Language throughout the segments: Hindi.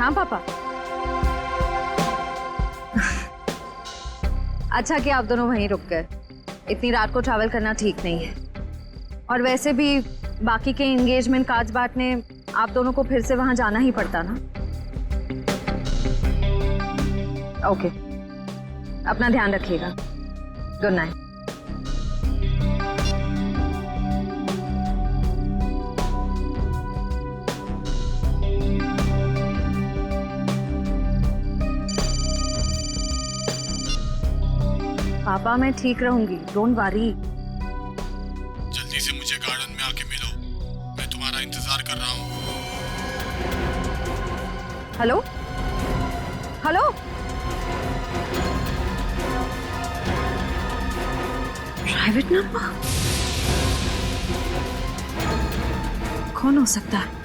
हाँ पापा। अच्छा कि आप दोनों वहीं रुक गए, इतनी रात को ट्रैवल करना ठीक नहीं है। और वैसे भी बाकी के एंगेजमेंट कार्ड्स बांटने आप दोनों को फिर से वहां जाना ही पड़ता ना। ओके, अपना ध्यान रखिएगा। Good night. पापा मैं ठीक रहूंगी, डोंट वरी। जल्दी से मुझे गार्डन में आके मिलो, मैं तुम्हारा इंतजार कर रहा हूँ। हेलो हेलो, प्राइवेट नंबर कौन हो सकता है?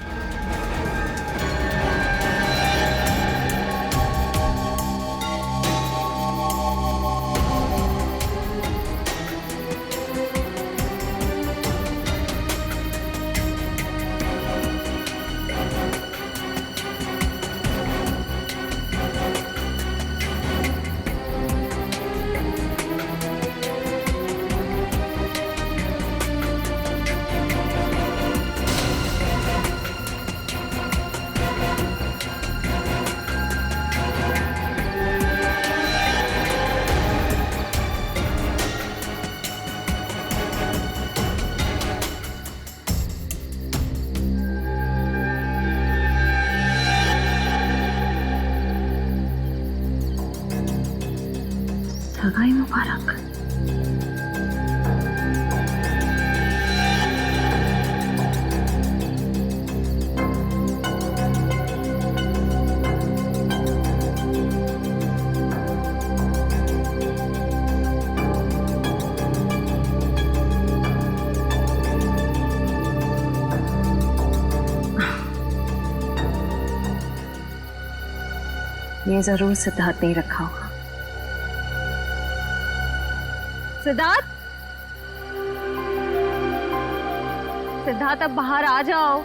सगाई मुबारक। ये जरूर सिद्धार्थ नहीं रखा होगा। सिद्धार्थ, सिद्धार्थ अब बाहर आ जाओ।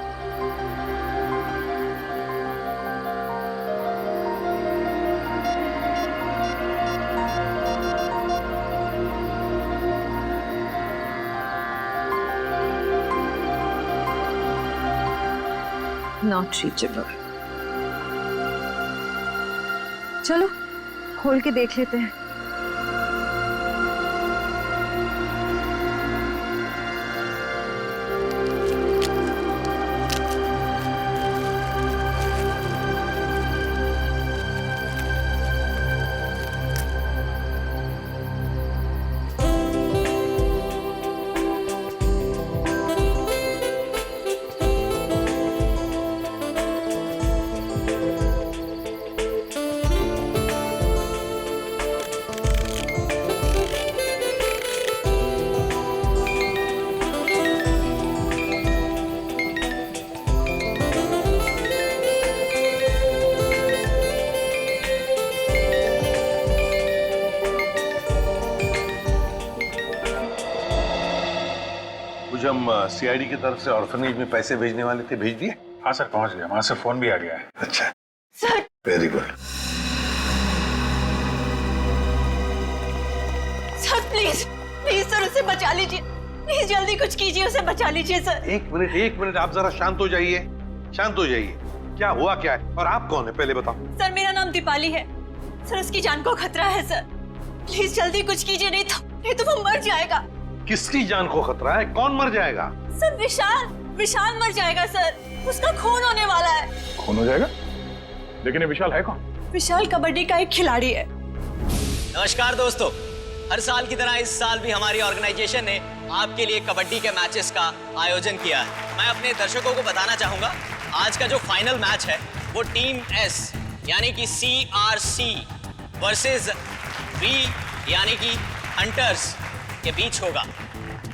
Not reachable. चलो खोल के देख लेते हैं। हम सीआईडी की तरफ से ऑर्फनेज में पैसे भेजने वाले थे, भेज दिए? हाँ सर, पहुंच गया, वहां से फोन भी आ गया है। अच्छा sir, very good. Sir please please sir उसे बचा लीजिए, प्लीज जल्दी कुछ कीजिए, उसे बचा लीजिए सर। एक मिनट, आप जरा शांत हो जाइए, शांत हो जाइए। क्या हुआ क्या है और आप कौन है पहले बताओ। सर मेरा नाम दीपाली है सर, उसकी जान को खतरा है सर, प्लीज जल्दी कुछ कीजिए, नहीं तो वो मर जाएगा। किसकी जान को खतरा है? कौन मर जाएगा? सर विशाल मर जाएगा सर, उसका खून होने वाला है। खून हो जाएगा? लेकिन ये विशाल है कौन? विशाल कबड्डी का एक खिलाड़ी है। नमस्कार दोस्तों, हर साल की तरह इस साल भी हमारी ऑर्गेनाइजेशन ने आपके लिए कबड्डी के मैचेस का आयोजन किया है। मैं अपने दर्शकों को बताना चाहूंगा, आज का जो फाइनल मैच है वो टीम एस यानी कि CRC वर्सेस V यानी कि हंटर्स के बीच होगा।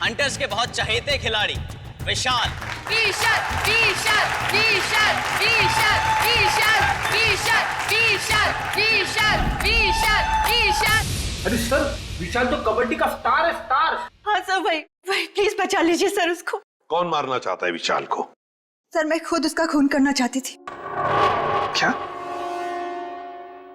हंटर्स के बहुत चहेते खिलाड़ी विशाल अरे सर, विशाल तो कबड्डी का स्टार है, स्टार। हाँ सर, वही प्लीज बचा लीजिए सर उसको। कौन मारना चाहता है विशाल को? सर मैं खुद उसका खून करना चाहती थी। क्या?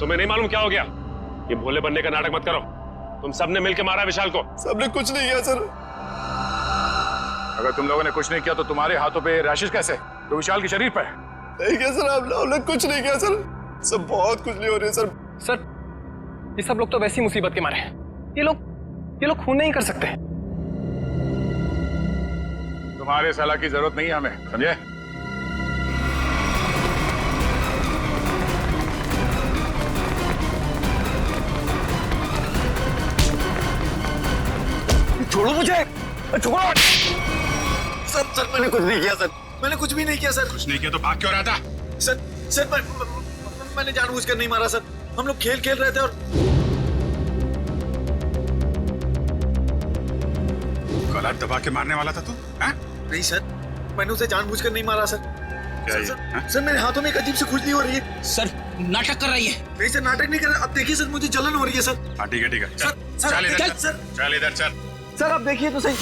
तुम्हें नहीं मालूम क्या हो गया? ये भोले बनने का नाटक मत करो। तुम सबने मिलकर मारा विशाल को। सबने कुछ नहीं किया सर। अगर तुम लोगों ने कुछ नहीं किया तो तुम्हारे हाथों पे रैशेस कैसे? तो विशाल के शरीर पर। नहीं किया सर, आप लोगों ने कुछ नहीं किया सर। सब बहुत खुजली हो रही है सर। सर, ये सब लोग तो वैसी मुसीबत के मारे हैं। ये लोग खून नहीं कर सकते। तुम्हारे सलाह की जरूरत नहीं है हमें, समझे? छोड़ो मुझे, छोड़ो। सर मैंने कुछ नहीं किया सर, मैंने कुछ भी नहीं किया सर। कुछ नहीं किया तो भाग क्यों रहा था? सर मैंने जानबूझकर नहीं मारा सर। हम लोग खेल रहे थे और गला दबा के मारने वाला था तू? हाँ? नहीं सर, मैंने उसे जानबूझकर नहीं मारा सर। क्या ये? सर मेरे हाथों में एक अजीब सी खुजली हो रही है। सर, नाटक कर रही है। नहीं सर, नाटक नहीं कर रहा। अब देखिए सर, मुझे जलन हो रही है सर। हाँ ठीक है। सर चल इधर चल। सर आप देखिए तो सही।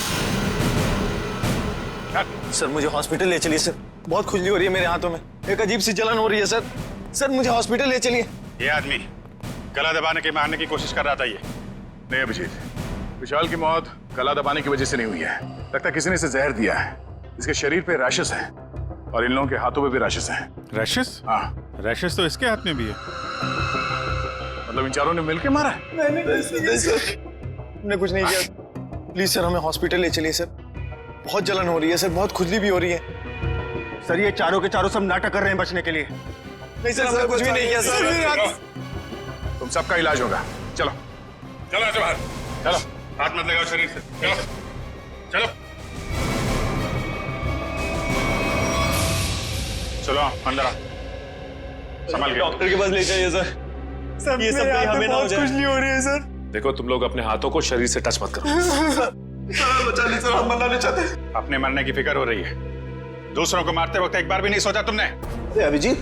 सर मुझे हॉस्पिटल ले चलिए सर, बहुत खुजली हो रही है मेरे हाथों में, एक अजीब सी जलन हो रही है सर। सर मुझे हॉस्पिटल ले चलिए। ये आदमी गला दबाने के मारने की कोशिश कर रहा था। ये नहीं अभिजीत, विशाल की मौत गला दबाने की वजह से नहीं हुई है। लगता है किसी ने इसे जहर दिया है। इसके शरीर पे रैशेस हैं और इन लोगों के हाथों पे भी रैशेस हैं। रैशेस? हाँ, रैशेस तो इसके हाथ में भी है। मतलब इन चारों ने मिलकर मारा है? नहीं सर, हमने कुछ नहीं किया। प्लीज सर हमें हॉस्पिटल ले चलिए सर, बहुत जलन हो रही है सर, बहुत खुजली भी हो रही है। सर ये चारों के चारों सब नाटक कर रहे हैं बचने के लिए। नहीं सर, हमने कुछ भी नहीं किया सर। तुम सबका इलाज होगा। चलो ऐसे बाहर चलो, हाथ मत लगाओ शरीर से। चलो अंदर आ, संभाल के। डॉक्टर के पास ले जाइए सर। सर ये सब कहीं हमें ना हो जाए। खुजली हो रही है सर। देखो तुम लोग अपने हाथों को शरीर से टच मत करो। सर बचा ली सर, हम मरना नहीं चाहते। अपने मरने की फिक्र हो रही है, दूसरों को मारते वक्त एक बार भी नहीं सोचा तुमने? अभिजीत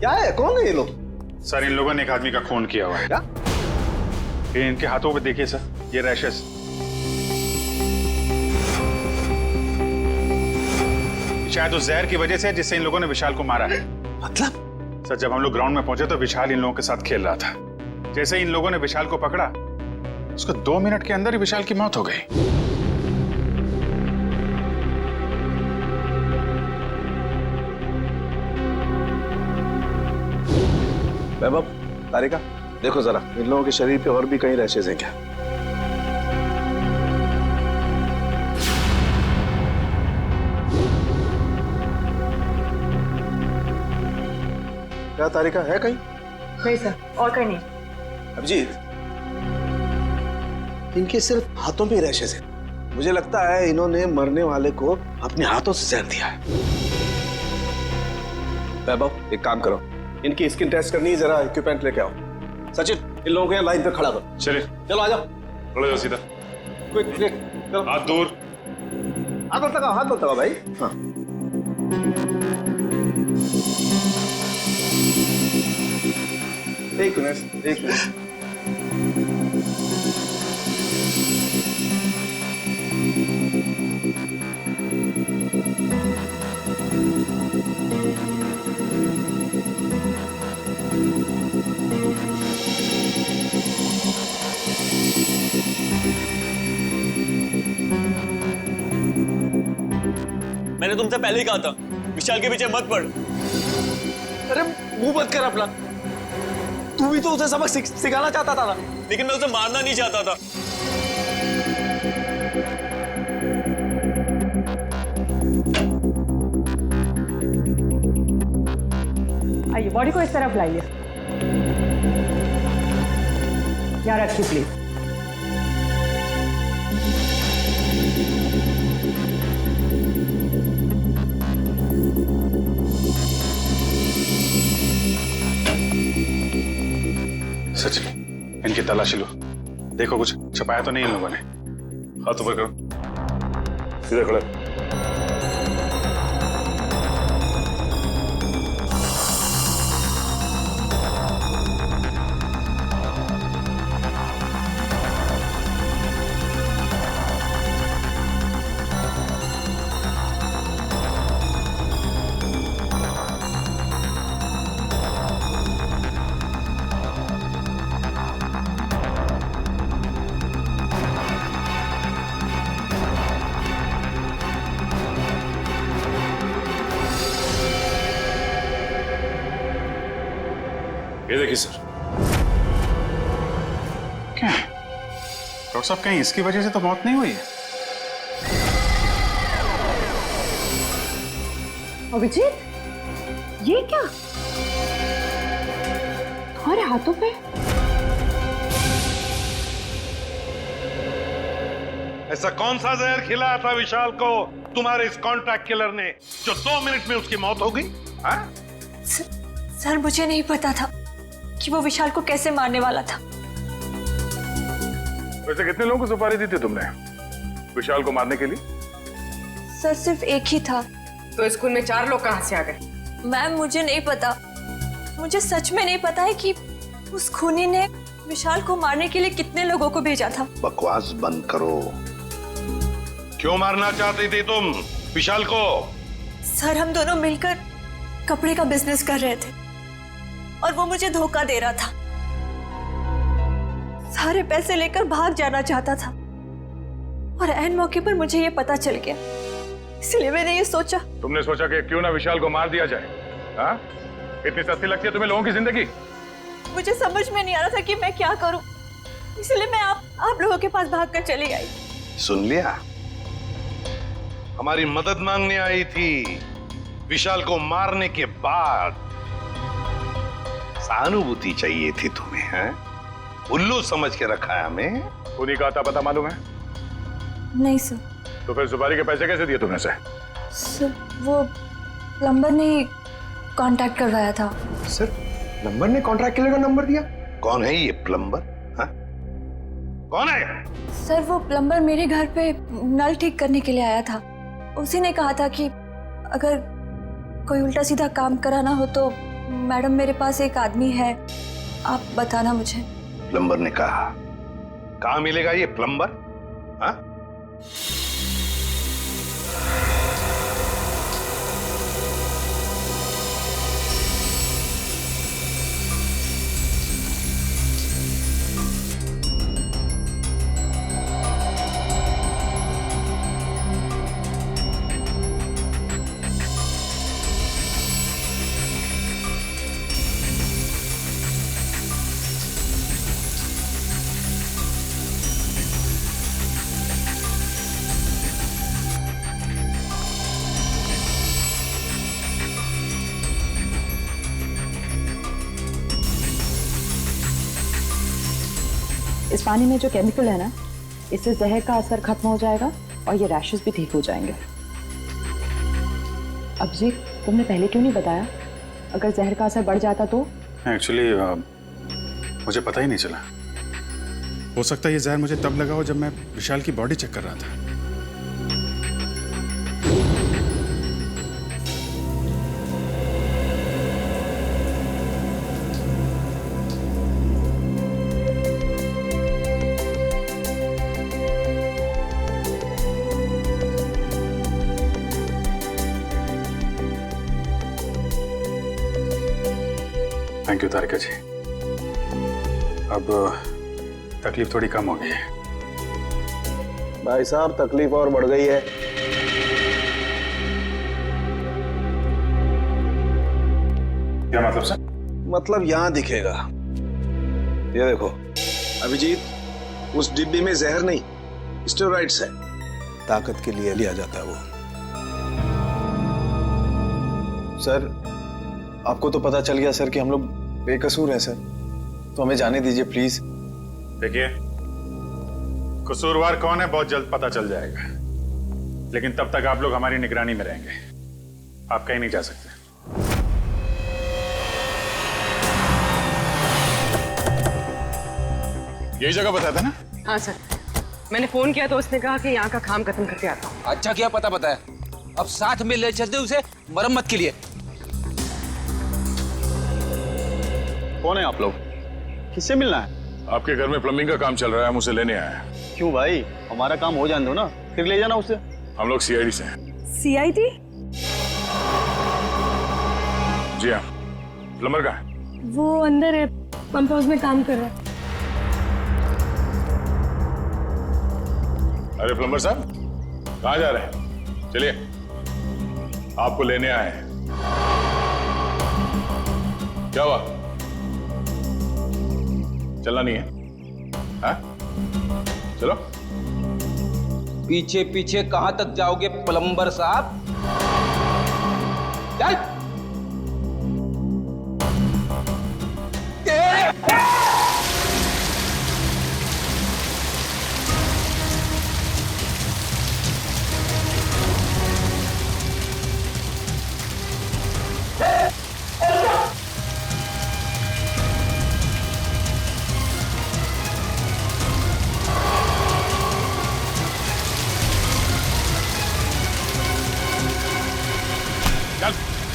क्या है, कौन है ये लोग? सर इन लोगों ने एक आदमी का खून किया हुआ है। क्या? ये इनके हाथों पे देखिए सर, ये रैशेस। शायद उस जहर की वजह से जिससे इन लोगों ने विशाल को मारा है। मतलब? सर जब हम लोग ग्राउंड में पहुंचे तो विशाल इन लोगों के साथ खेल रहा था। जैसे इन लोगों ने विशाल को पकड़ा, उसको 2 मिनट के अंदर ही विशाल की मौत हो गई। वैभव, तारिका, देखो जरा इन लोगों के शरीर पे और भी कहीं रैशेज हैं क्या? क्या तारिका, है कहीं? नहीं सर, और कहीं नहीं। अभिजीत, इनके सिर्फ हाथों पे रैशेज हैं। मुझे लगता है इन्होंने मरने वाले को अपने हाथों से जहर दिया है। वैभव, एक काम करो, इनकी स्किन टेस्ट करनी है, जरा इक्विपमेंट लेके आओ। सचिन, इन लोगों को यहाँ लाइन पे खड़ा करो। चलिए चलो आ जाओ। खड़े हो सीधा, क्विक, चलो। हाथ दूर। हाथ मत लगाओ भाई। हाँ। एक मिनट। मैंने तुमसे पहले ही कहा था विशाल के पीछे मत पड़। अरे मुंह मत कर अपना, तू भी तो उसे सबक सिखाना चाहता था ना। लेकिन मैं उसे मारना नहीं चाहता था। आइए, बॉडी को इस तरफ लाइए। यहाँ रखिए प्लीज। सचिन, इनकी तलाशी लो, देखो कुछ छुपाया तो नहीं इन लोगों ने। हाथ ऊपर करो, सीधे खड़े। ये देखिए सर। क्या डॉक्टर साहब, कहीं इसकी वजह से तो मौत नहीं हुई है? अभिजीत, ये क्या तुम्हारे हाथों पे? ऐसा कौन सा जहर खिलाया था विशाल को तुम्हारे इस कॉन्ट्रैक्ट किलर ने जो 2 मिनट में उसकी मौत हो गई? सर, मुझे नहीं पता था कि वो विशाल को कैसे मारने वाला था। वैसे कितने लोगों को सुपारी दी थी तुमने विशाल को मारने के लिए? सर, सिर्फ एक ही था। तो स्कूल में 4 लोग कहां से आ गए? मैम, मुझे नहीं पता। मुझे सच में नहीं पता है कि उस खूनी ने विशाल को मारने के लिए कितने लोगों को भेजा था। बकवास बंद करो। क्यों मारना चाहती थी तुम विशाल को? सर, हम दोनों मिलकर कपड़े का बिजनेस कर रहे थे और वो मुझे धोखा दे रहा था। सारे पैसे लेकर भाग जाना चाहता था और ऐन मौके पर मुझे ये पता चल गया, इसलिए मैंने ये सोचा। तुमने सोचा कि क्यों ना विशाल को मार दिया जाए? हाँ? इतनी सस्ती लगती है तुम्हें लोगों की जिंदगी? मुझे समझ में नहीं आ रहा था कि मैं क्या करूं, इसलिए मैं आप लोगों के पास भागकर चली आई। सुन लिया, हमारी मदद मांगने आई थी विशाल को मारने के बाद। सहानुभूति चाहिए थी तुम्हें, हैं? उल्लू समझ के रखा है हमें। उन्हीं का आता पता मालूम है? नहीं सर। तो फिर सुपारी के पैसे कैसे दिए तुमने से? सर, वो प्लम्बर ने कांटेक्ट करवाया था। सर, प्लम्बर ने कॉन्ट्रैक्ट किलर का नंबर दिया? कौन है ये प्लम्बर? हाँ? कौन है? सर, वो प्लम्बर मेरे घर पे नल ठीक करने के लिए आया था। उसी ने कहा था कि अगर कोई उल्टा सीधा काम कराना हो तो मैडम मेरे पास एक आदमी है, आप बताना मुझे। प्लम्बर ने कहा? कहाँ मिलेगा ये प्लम्बर? हाँ? इस पानी में जो केमिकल है ना, इससे जहर का असर खत्म हो जाएगा और ये रैशेस भी ठीक हो जाएंगे। अभिजीत, तुमने पहले क्यों नहीं बताया? अगर जहर का असर बढ़ जाता तो? एक्चुअली मुझे पता ही नहीं चला। हो सकता है ये जहर मुझे तब लगा हो जब मैं विशाल की बॉडी चेक कर रहा था। थैंक यू तारिका जी। अब तकलीफ थोड़ी कम हो गई है। भाई साहब, तकलीफ और बढ़ गई है। क्या मतलब सर? मतलब यहाँ दिखेगा। ये देखो अभिजीत, उस डिब्बी में जहर नहीं, स्टेरॉइड्स है। ताकत के लिए लिया जाता है वो। सर, आपको तो पता चल गया सर कि हम लोग बेकसूर हैं सर, तो हमें जाने दीजिए प्लीज। देखिए, कसूरवार कौन है बहुत जल्द पता चल जाएगा, लेकिन तब तक आप लोग हमारी निगरानी में रहेंगे। आप कहीं नहीं जा सकते। यही जगह बताया था ना? हाँ सर, मैंने फोन किया तो उसने कहा कि यहाँ का काम खत्म करके आता हूँ। अच्छा किया पता बताया, अब साथ में ले चलते उसे मरम्मत के लिए। कौन है आप लोग? किससे मिलना है? आपके घर में प्लम्बिंग का काम चल रहा है, हम उसे लेने आए हैं। क्यों भाई, हमारा काम हो जाने दो ना, फिर ले जाना उसे। हम लोग सीआईडी से हैं। सीआईडी? जी हाँ। प्लम्बर कहाँ है? वो अंदर है, पंप हाउस में काम कर रहा है। अरे प्लम्बर साहब, कहाँ जा रहे हैं? चलिए, आपको लेने आए हैं। क्या हुआ? चलना नहीं है? हाँ? चलो। पीछे पीछे कहां तक जाओगे प्लम्बर साहब? चल।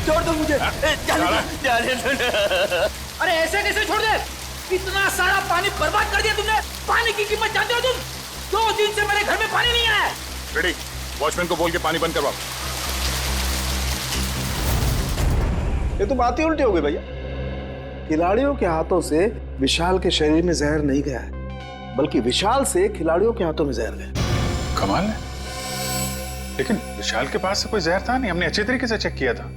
छोड़ दो मुझे। अरे ऐसे कैसे छोड़ दे? इतना सारा पानी बर्बाद कर दिया तुमने। पानी की कीमत जानते हो तुम? 2 दिन से मेरे घर में पानी नहीं आया। रेडी, वॉचमैन को बोल के पानी बंद करवाओ। ये तो बात ही उल्टी हो गई भैया। खिलाड़ियों के हाथों से विशाल के शरीर में जहर नहीं गया है, बल्कि विशाल से खिलाड़ियों के हाथों में जहर गया। कमाल है। लेकिन विशाल के पास से कोई जहर था नहीं, हमने अच्छे तरीके से चेक किया था।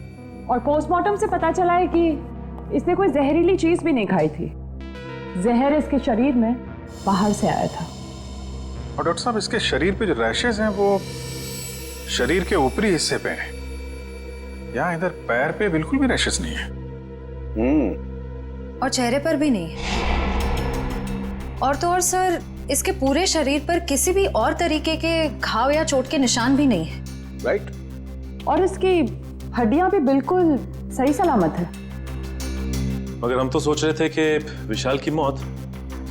और पोस्टमार्टम से पता चला है कि इसने कोई जहरीली चीज भी नहीं खाई थी। जहर इसके शरीर में बाहर से आया था। और डॉक्टर साहब, इसके शरीर पे जो रैशेज हैं वो शरीर के ऊपरी हिस्से पे हैं। यहाँ इधर पैर पे बिल्कुल भी रैशेज नहीं है। और चेहरे पर भी नहीं है। और तो और सर, इसके पूरे शरीर पर किसी भी और तरीके के घाव या चोट के निशान भी नहीं है। राइट। और इसकी हड्डियां भी बिल्कुल सही सलामत है। मगर हम तो सोच रहे थे कि विशाल की मौत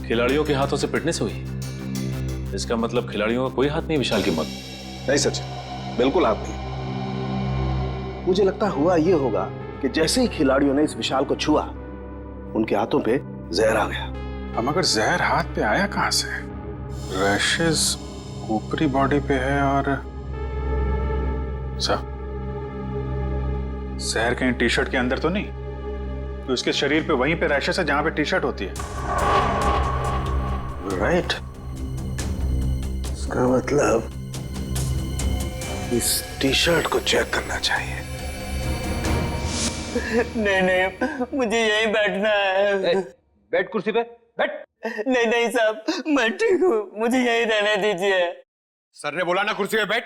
खिलाड़ियों के हाथों से पिटने से हुई। इसका मतलब खिलाड़ियों का कोई हाथ नहीं विशाल की मौत? नहीं सचिन, बिल्कुल हाथ नहीं। मुझे लगता हुआ ये होगा कि जैसे ही खिलाड़ियों ने इस विशाल को छुआ, उनके हाथों पे जहर आ गया। अब मगर जहर हाथ पे आया कहां से? रैशेज ऊपरी बॉडी पे है और जहर कहीं टी शर्ट के अंदर तो नहीं? तो इसके शरीर पे वहीं पे रैशेज है जहां पे टी शर्ट होती है। राइट। इसका मतलब इस टी शर्ट को चेक करना चाहिए। नहीं, मुझे यहीं बैठना है। बैठ कुर्सी पे, बैठ। नहीं साहब, मैं ठीक हूँ, मुझे यहीं रहने दीजिए। सर ने बोला ना कुर्सी पे बैठ।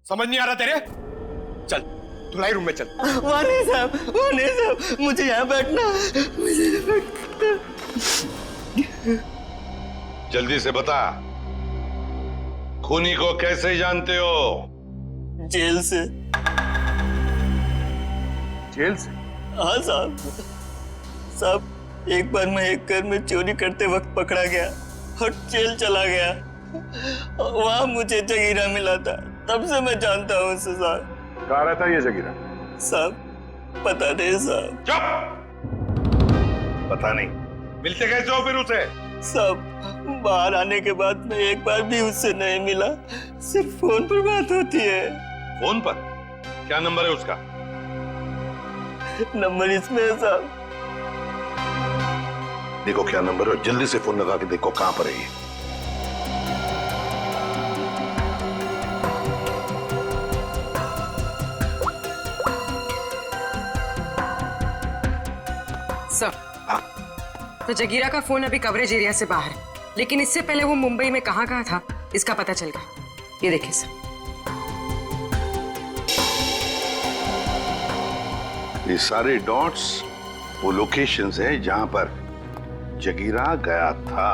समझ नहीं आ रहा तेरे? चल धुलाई रूम में चल। वहाँ नहीं साहब, मुझे यहाँ बैठना है, मुझे यहाँ बैठना। जल्दी से बता, खूनी को कैसे जानते हो? जेल से। जेल से? हाँ साहब, एक बार मैं एक घर में चोरी करते वक्त पकड़ा गया और जेल चला गया। वहां मुझे जगीरा मिला था, तब से मैं जानता हूँ उसे साहब। कहाँ रहता है ये जगीरा? साहब पता नहीं साहब। चुप! पता नहीं? मिलते कैसे हो फिर उसे? साहब बाहर आने के बाद मैं एक बार भी उससे नहीं मिला, सिर्फ फोन पर बात होती है। फोन पर? क्या नंबर है उसका? नंबर इसमें है साहब। देखो क्या नंबर है, जल्दी से फोन लगा के देखो कहां पर है ये। सर, तो जगीरा का फोन अभी कवरेज एरिया से बाहर है, लेकिन इससे पहले वो मुंबई में कहाँ था इसका पता चल गया। ये देखिए सर। ये सारे डॉट्स वो लोकेशंस हैं जहां पर जगीरा गया था।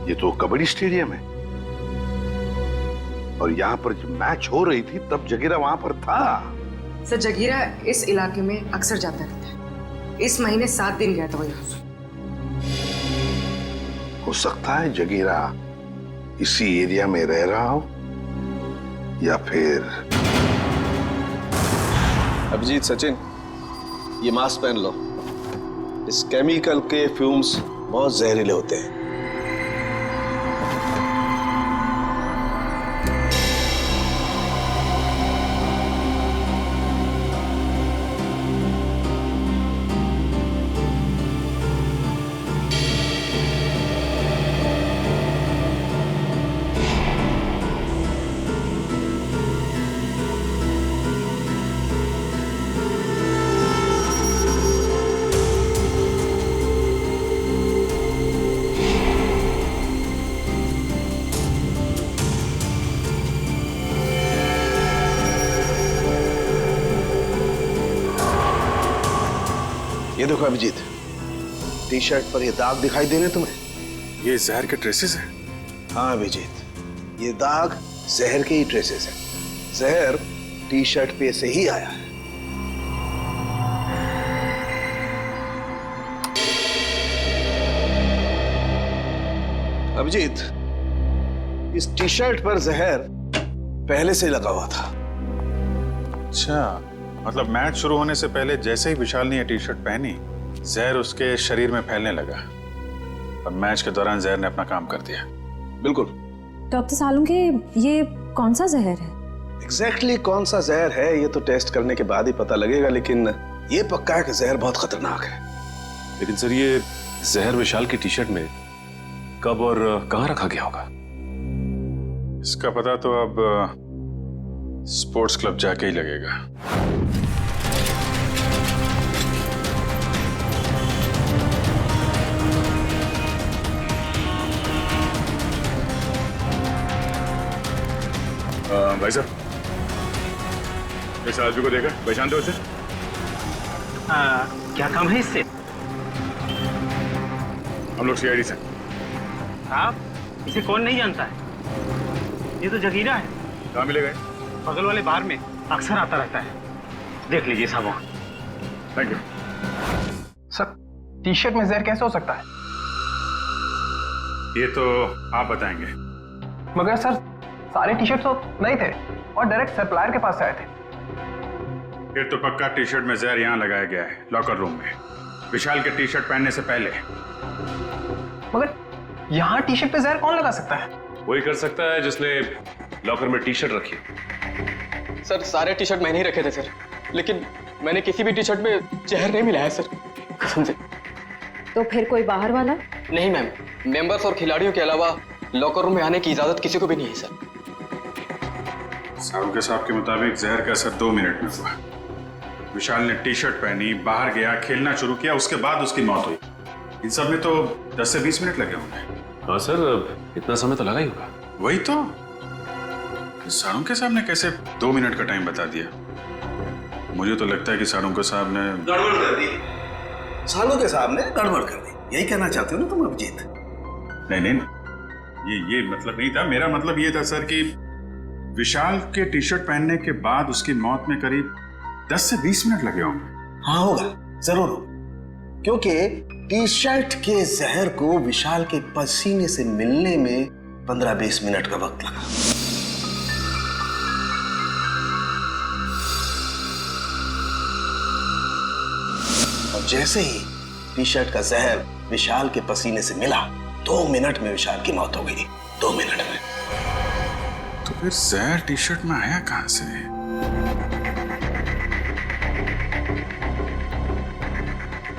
ये तो कबड्डी स्टेडियम है और यहाँ पर जब मैच हो रही थी तब जगीरा वहां पर था। सर जगीरा इस इलाके में अक्सर जाता रहता है। इस महीने 7 दिन गया था वो यहाँ। हो सकता है जगीरा इसी एरिया में रह रहा हो या फिर। अभिजीत, सचिन, ये मास्क पहन लो। इस केमिकल के फ्यूम्स बहुत जहरीले होते हैं। देखो अभिजीत, टी शर्ट पर ये दाग दिखाई दे रहे तुम्हें? ये जहर के ट्रेसेस हैं? हाँ अभिजीत, ये दाग जहर के ही ट्रेसेस हैं। जहर टी शर्ट पे से ही आया है। अभिजीत, इस टी शर्ट पर जहर पहले से लगा हुआ था। अच्छा, मतलब मैच शुरू होने से पहले जैसे ही विशाल ने ये टी शर्ट पहनी, जहर उसके शरीर में फैलने लगा और मैच के दौरान जहर ने अपना काम कर दिया। बिल्कुल। डॉक्टर सालुंखे, ये कौन सा जहर है? एग्जैक्टली कौन सा जहर है ये तो टेस्ट करने के बाद ही पता लगेगा, लेकिन ये पक्का है कि जहर बहुत खतरनाक है। लेकिन सर, ये जहर विशाल की टी शर्ट में कब और कहां रखा गया होगा? इसका पता तो अब स्पोर्ट्स क्लब जाके ही लगेगा। भाई साहब, इस आदमी को देखा, पहचानते हो उसे? क्या काम है इससे? हम लोग सीआईडी से। आप इसे कौन नहीं जानता है? ये तो जगीरा है। कहाँ मिलेगा? बगल वाले बार में अक्सर आता रहता है, देख लीजिए साहब। Thank you sir. T shirt में जहर कैसे हो सकता है? ये तो आप बताएंगे। मगर सर, सारे टी शर्ट तो नहीं थे और डायरेक्ट सप्लायर के पास से आए थे। फिर तो पक्का टी शर्ट में जहर यहाँ लगाया गया है, लॉकर रूम में, विशाल के टी शर्ट पहनने से पहले। मगर यहाँ टी शर्ट पे जहर कौन लगा सकता है? वही कर सकता है जिसने लॉकर में टी शर्ट रखी। सर, सारे टी शर्ट मैंने ही रखे थे सर, लेकिन मैंने किसी भी टी शर्ट में जहर नहीं मिलाया सर, कसम से। तो फिर कोई बाहर वाला? नहीं मैम, मेंबर्स और खिलाड़ियों के अलावा लॉकर रूम में आने की इजाजत किसी को भी नहीं है सर। साहब साहब के मुताबिक जहर का असर 2 मिनट में हुआ। विशाल ने टी शर्ट पहनी, बाहर गया, खेलना शुरू किया, उसके बाद उसकी मौत हुई। इन सब में तो 10 से 20 मिनट लगे होंगे। हाँ सर, इतना समय तो लगा ही होगा। वही तो, सालुंखे साहब ने कैसे 2 मिनट का टाइम बता दिया? मुझे तो लगता है कि सालुंखे साहब ने गड़बड़ कर दी। सालुंखे साहब ने गड़बड़ कर दी, यही कहना चाहते हो ना तुम अभिजीत? नहीं नहीं, ये मतलब नहीं था। मेरा मतलब ये था सर कि विशाल के टी शर्ट पहनने के बाद उसकी मौत में करीब 10 से 20 मिनट लगे होंगे। हाँ होगा, जरूर होगा, क्योंकि टी शर्ट के जहर को विशाल के पसीने से मिलने में 15-20 मिनट का वक्त लगा। और जैसे ही टी शर्ट का जहर विशाल के पसीने से मिला, 2 मिनट में विशाल की मौत हो गई। 2 मिनट में। तो फिर जहर टी शर्ट में आया कहां से?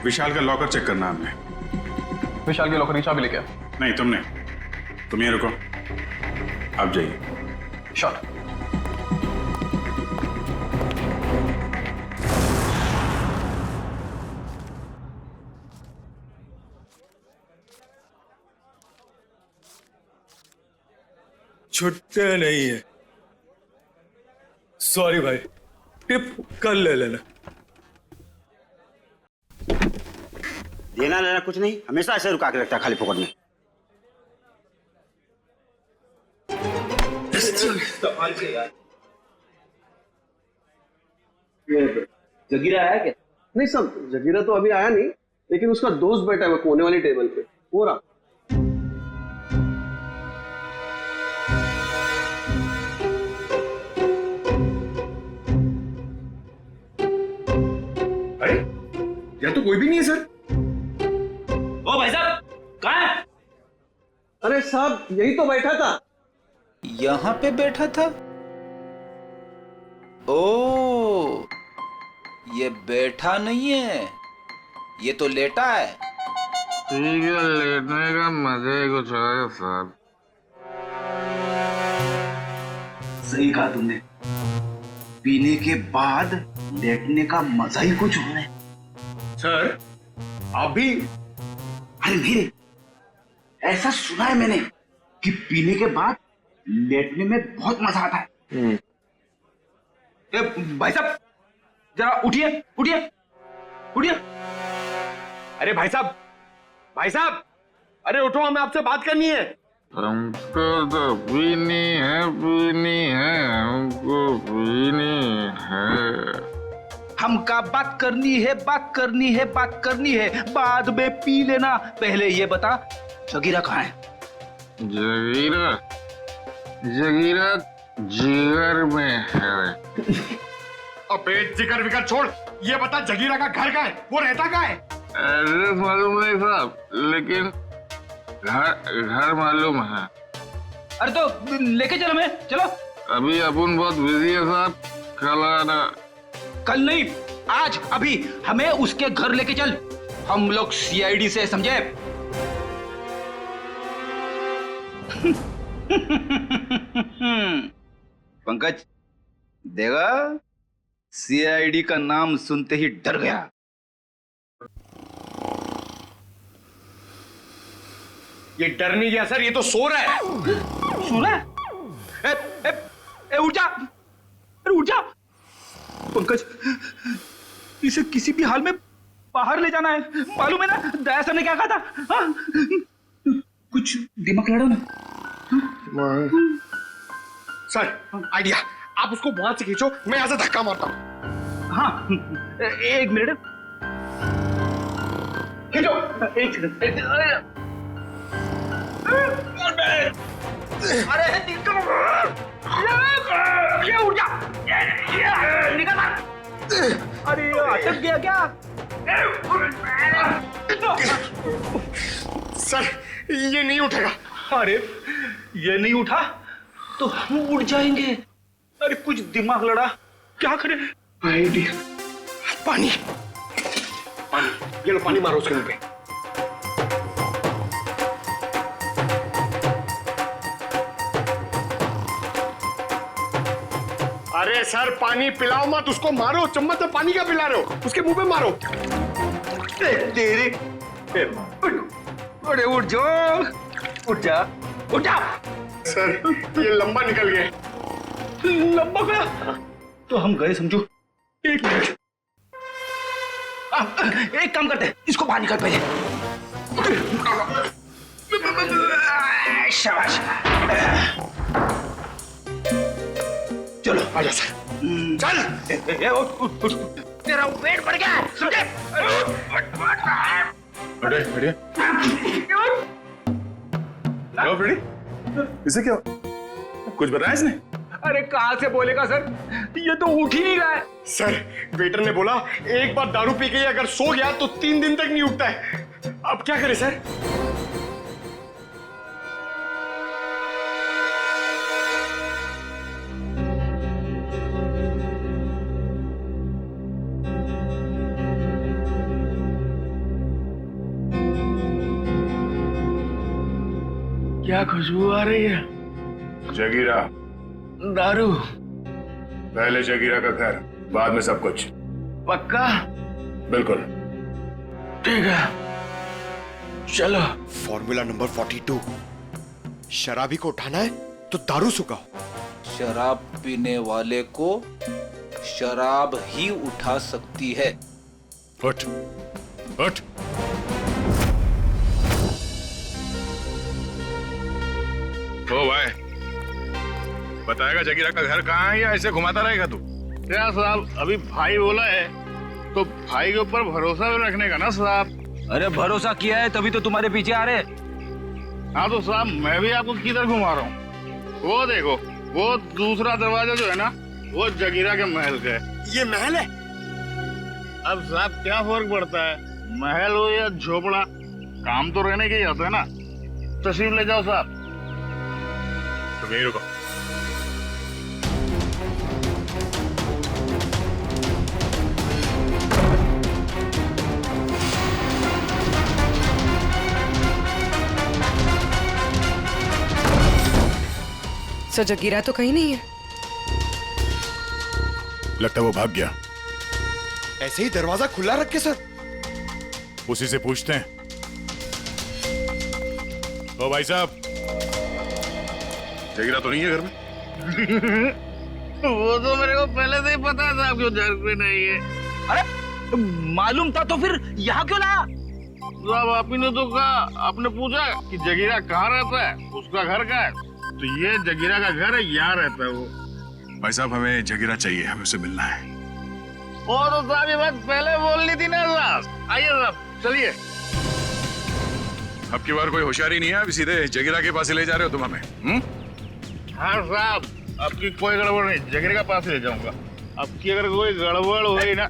विशाल का लॉकर चेक करना हमने। विशाल के लॉकर की चाबी लेके आओ। नहीं, तुमने। तुम ये रुको, आप जाइए। शॉट। छुट्टे नहीं है। सॉरी भाई, टिप कल ले लेना। देना लेना कुछ नहीं, हमेशा ऐसे रुका के रखता है खाली फोकट में। जगीरा आया क्या? नहीं सब, जगीरा तो अभी आया नहीं, लेकिन उसका दोस्त बैठा है कोने वाली टेबल पे, हो रहा। अरे यहाँ तो कोई भी नहीं है सर। ओ भाई साहब, कहाँ है? अरे साहब, यही तो बैठा था। यहाँ पे बैठा था? ओ, ये बैठा नहीं है, ये तो लेटा है। ठीक है, लेटने का मजा ही कुछ है साहब। सही कहा तुमने, पीने के बाद लेटने का मजा ही कुछ और है। सर, आप भी? अरे नहीं रे, ऐसा सुना है मैंने कि पीने के बाद लेटने में बहुत मजा आता है। भाई साहब, जरा उठिए उठिए उठिए। अरे भाई साहब, अरे उठो, हमें आपसे बात करनी है। हमको तो पीनी है, हमको पीनी है। हमका बात करनी है, बाद में पी लेना। पहले ये बता, जगीरा कहाँ है? जगीरा जिगर में है। अबे जिगर विगर छोड़, ये बता जगीरा का घर कहाँ है, वो रहता कहाँ है? एड्रेस मालूम नहीं साहब, लेकिन घर मालूम है। अरे तो लेके चलो, मैं चलो। अभी अपन बहुत बिजी है साहब, कल आना। कल नहीं, आज, अभी हमें उसके घर लेके चल। हम लोग सीआईडी से, समझे? पंकज देगा, सीआईडी का नाम सुनते ही डर गया। ये डर नहीं गया सर, ये तो सो रहा है। सो रहा है? उठ जा, अरे उठ जा। पंकज, इसे किसी भी हाल में बाहर ले जाना है, मालूम है ना? दया सर ने क्या कहा था? हाँ? कुछ दिमाग लड़ो ना। सर आइडिया, आप उसको वहां से खींचो, मैं यहां से धक्का मारता हूं। हाँ, एक मिनट, खींचो। एक सेकंड। अरे ये उठ जा, निकल। अरे अटक गया क्या? सर ये नहीं उठेगा। अरे ये नहीं उठा तो हम उड़ जाएंगे। अरे कुछ दिमाग लड़ा, क्या करें? आइडिया, पानी, ये लो पानी मारो उसके मुंह पे। अरे सर पानी पिलाओ मत, उसको मारो, चम्मच में पानी क्या पिला रहे हो, उसके मुंह पे मारो। तेरे अरे उठ जा, उठ जा, उठ जा। सर ये लंबा निकल गया। लंबा गया तो हम गए समझो। एक मिनट, एक काम करते हैं, इसको बाहर निकाल पहले। शाबाश, चलो आजा सर, चल। उठ, तेरा वेट बढ़ गया, समझे? बढ़िया। इसे क्या कुछ बताया इसने? अरे कहाँ से बोलेगा सर, ये तो उठ ही नहीं रहा है। सर वेटर ने बोला एक बार दारू पी के अगर सो गया तो 3 दिन तक नहीं उठता है। अब क्या करें सर? क्या खुशबू आ रही है? जगीरा, दारू। पहले जगीरा का घर, बाद में सब कुछ। पक्का? बिल्कुल। ठीक है, चलो। फॉर्मूला नंबर 42, शराबी को उठाना है तो दारू सुखाओ। शराब पीने वाले को शराब ही उठा सकती है। उठ, उठ। ओ भाई, बताएगा जगीरा का घर कहाँ है या ऐसे घुमाता रहेगा तू? क्या साहब, अभी भाई बोला है तो भाई के ऊपर भरोसा भी रखने का ना साहब। अरे भरोसा किया है तभी तो तुम्हारे पीछे आ रहे। हाँ तो साहब मैं भी आपको किधर घुमा रहा हूँ, वो देखो, वो दूसरा दरवाजा जो है ना, वो जगीरा के महल का है। ये महल है? अब साहब क्या फर्क पड़ता है, महल हो या झोपड़ा, काम तो रहने के ही होता है ना। तशरीफ ले जाओ साहब। तो यहीं रुको। सर जगीरा तो कहीं नहीं है। लगता है वो भाग गया। ऐसे ही दरवाजा खुला रख के सर? उसी से पूछते हैं। ओ भाई साहब, जगीरा तो नहीं है घर में? वो तो मेरे को पहले से ही पता था आपको घर पे नहीं है। अरे मालूम था तो फिर यहाँ क्यों लाया? साहब आप ही ने तो कहा, आपने पूछा कि जगीरा कहाँ रहता है, उसका घर कहाँ है, तो ये जगीरा का घर है, यहाँ रहता है वो। भाई साहब हमें जगीरा चाहिए, हमें उससे मिलना है। और तो साहब ये बात पहले बोलनी थी ना साहब। आइए साहब चलिए। अब की बार कोई होशियारी नहीं है, अभी सीधे जगीरा के पास ही ले जा रहे हो तुम हमें? हाँ साहब, आपकी कोई गड़बड़ नहीं, जगीरा के पास ले जाऊंगा। आपकी अगर कोई गड़बड़ हुई ना।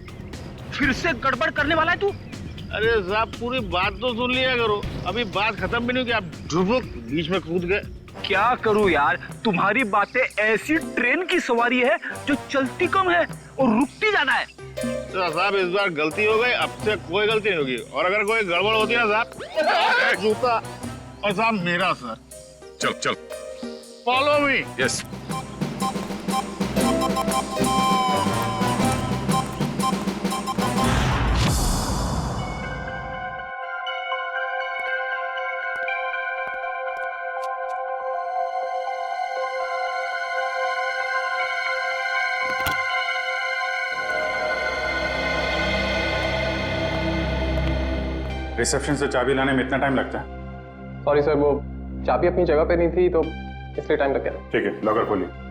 फिर से गड़बड़ करने वाला है तू? अरे साहब पूरी बात तो सुन लिया करो, अभी बात खत्म भी नहीं हुई कि आप ढुबुक बीच में कूद गए। क्या करूं यार, तुम्हारी बातें ऐसी ट्रेन की सवारी है जो चलती कम है और रुकती ज्यादा है। तो साहब इस बार गलती हो गई, अब से कोई गलती नहीं होगी, और अगर कोई गड़बड़ होती है ना साहब, जूता और साहब मेरा सर। चल चल, फॉलो मी। यस। रिसेप्शन से चाबी लाने में इतना टाइम लगता है? सॉरी सर, वो चाबी अपनी जगह पे नहीं थी तो इसलिए टाइम लग गया। ठीक है, लॉकर खोलिए।